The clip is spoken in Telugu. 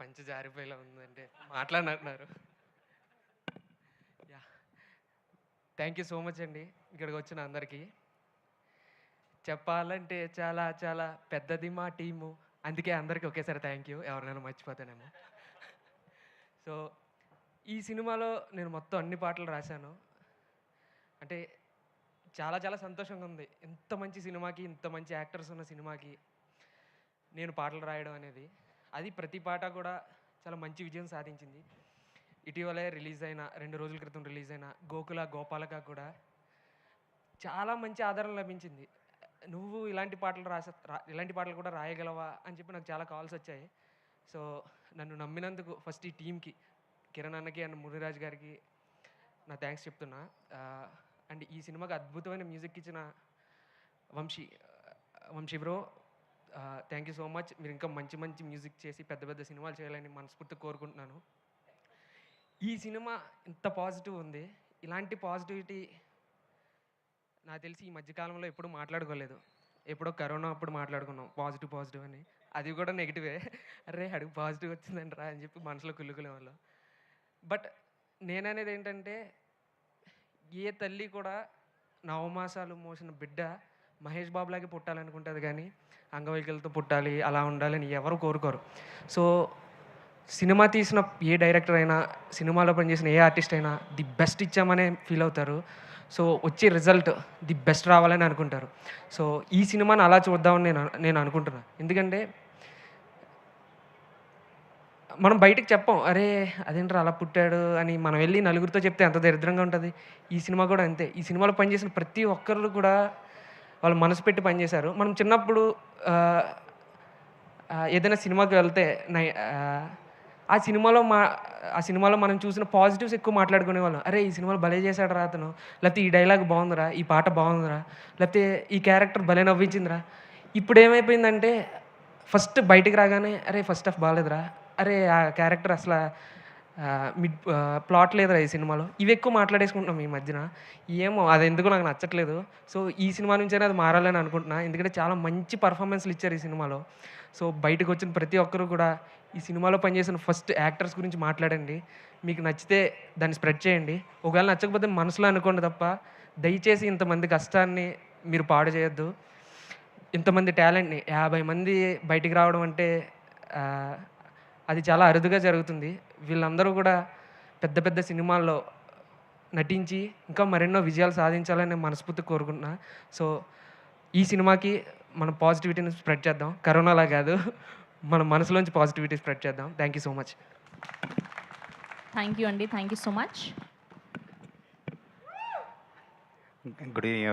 పంచి జారిపోయేలా ఉందంటే మాట్లాడినట్టున్నారు. Yeah, thank you so much అండి ఇక్కడికి వచ్చిన అందరికీ. చెప్పాలంటే చాలా చాలా పెద్దది మా టీము, అందుకే అందరికీ ఒకేసారి థ్యాంక్ యూ, ఎవరినైనా మర్చిపోతానేమో. సో ఈ సినిమాలో నేను మొత్తం అన్ని పాటలు రాశాను. అంటే చాలా చాలా సంతోషంగా ఉంది, ఇంత మంచి సినిమాకి, ఇంత మంచి యాక్టర్స్ ఉన్న సినిమాకి నేను పాటలు రాయడం అనేది. అది ప్రతి పాట కూడా చాలా మంచి విజయం సాధించింది. ఇటీవలే రిలీజ్ అయిన 2 రోజుల క్రితం రిలీజ్ అయిన గోకుల గోపాలక కూడా చాలా మంచి ఆదరణ లభించింది. నువ్వు ఇలాంటి పాటలు ఇలాంటి పాటలు కూడా రాయగలవా అని చెప్పి నాకు చాలా కాల్స్ వచ్చాయి. సో నన్ను నమ్మినందుకు ఫస్ట్ ఈ టీమ్కి, కిరణ్ అన్నకి అండ్ మునిరాజ్ గారికి నా థ్యాంక్స్ చెప్తున్నా. అండ్ ఈ సినిమాకి అద్భుతమైన మ్యూజిక్ ఇచ్చిన Vamsi bro, thank you so much. మీరు ఇంకా మంచి మంచి మ్యూజిక్ చేసి పెద్ద పెద్ద సినిమాలు చేయాలని మనస్ఫూర్తిగా కోరుకుంటున్నాను. ఈ సినిమా ఇంత పాజిటివ్ ఉంది, ఇలాంటి పాజిటివిటీ నాకు తెలిసి ఈ మధ్యకాలంలో ఎప్పుడు మాట్లాడుకోలేదు. ఎప్పుడో కరోనా అప్పుడు మాట్లాడుకున్నాం పాజిటివ్ అని, అది కూడా నెగిటివే. అరే అడుగు పాజిటివ్ వచ్చిందండి రా అని చెప్పి మనసులో కుళ్ళుకునే వాళ్ళు. బట్ నేననేది ఏంటంటే, ఏ తల్లి కూడా నవమాసాలు మోసిన బిడ్డ మహేష్ బాబులాగే పుట్టాలనుకుంటుంది, కానీ అంగవైకల్యంతో పుట్టాలి అలా ఉండాలని ఎవరు కోరుకోరు. సో సినిమా తీసిన ఏ డైరెక్టర్ అయినా, సినిమాలో పనిచేసిన ఏ ఆర్టిస్ట్ అయినా ది బెస్ట్ ఇచ్చామనే ఫీల్ అవుతారు. సో వచ్చే రిజల్ట్ ది బెస్ట్ రావాలని అనుకుంటారు. సో ఈ సినిమాని అలా చూద్దామని నేను అనుకుంటున్నాను. ఎందుకంటే మనం బయటకు చెప్పం, అరే అదేంట్రా అలా పుట్టాడు అని. మనం వెళ్ళి నలుగురితో చెప్తే ఎంత దరిద్రంగా ఉంటుంది. ఈ సినిమా కూడా అంతే. ఈ సినిమాలో పనిచేసిన ప్రతి ఒక్కరు కూడా వాళ్ళు మనసు పెట్టి పనిచేశారు. మనం చిన్నప్పుడు ఏదైనా సినిమాకి వెళ్తే ఆ సినిమాలో మనం చూసిన పాజిటివ్స్ ఎక్కువ మాట్లాడుకునేవాళ్ళం. అరే ఈ సినిమాలో భలే చేశాడు రా అతను, లేకపోతే ఈ డైలాగ్ బాగుందిరా, ఈ పాట బాగుందిరా, లేకపోతే ఈ క్యారెక్టర్ భలే నవ్వించిందిరా. ఇప్పుడు ఏమైపోయిందంటే, ఫస్ట్ బయటికి రాగానే అరే ఫస్ట్ హాఫ్ బాగాలేదురా, అరే ఆ క్యారెక్టర్ అసలు ప్లాట్ లేదురా ఈ సినిమాలో, ఇవి ఎక్కువ మాట్లాడేసుకుంటున్నాం ఈ మధ్యన. ఏమో అది ఎందుకు నాకు నచ్చట్లేదు. సో ఈ సినిమా నుంచైనా అది మారాలని అనుకుంటున్నా, ఎందుకంటే చాలా మంచి పర్ఫార్మెన్స్లు ఇచ్చారు ఈ సినిమాలో. సో బయటకు వచ్చిన ప్రతి ఒక్కరు కూడా ఈ సినిమాలో పనిచేసిన ఫస్ట్ యాక్టర్స్ గురించి మాట్లాడండి. మీకు నచ్చితే దాన్ని స్ప్రెడ్ చేయండి. ఒకవేళ నచ్చకపోతే మనసులో అనుకోండి తప్ప, దయచేసి ఇంతమంది కష్టాన్ని మీరు పాడు చేయొద్దు. ఇంతమంది టాలెంట్ని 50 మంది బయటికి రావడం అంటే అది చాలా అరుదుగా జరుగుతుంది. వీళ్ళందరూ కూడా పెద్ద పెద్ద సినిమాల్లో నటించి ఇంకా మరెన్నో విజయాలు సాధించాలని నేను మనస్ఫూర్తిగా కోరుకుంటున్నా. సో ఈ సినిమాకి మనం పాజిటివిటీని స్ప్రెడ్ చేద్దాం, కరోనాలా కాదు, మన మనసులోంచి పాజిటివిటీ స్ప్రెడ్ చేద్దాం. Thank you so much. Thank you అండి, thank you so much. Good evening.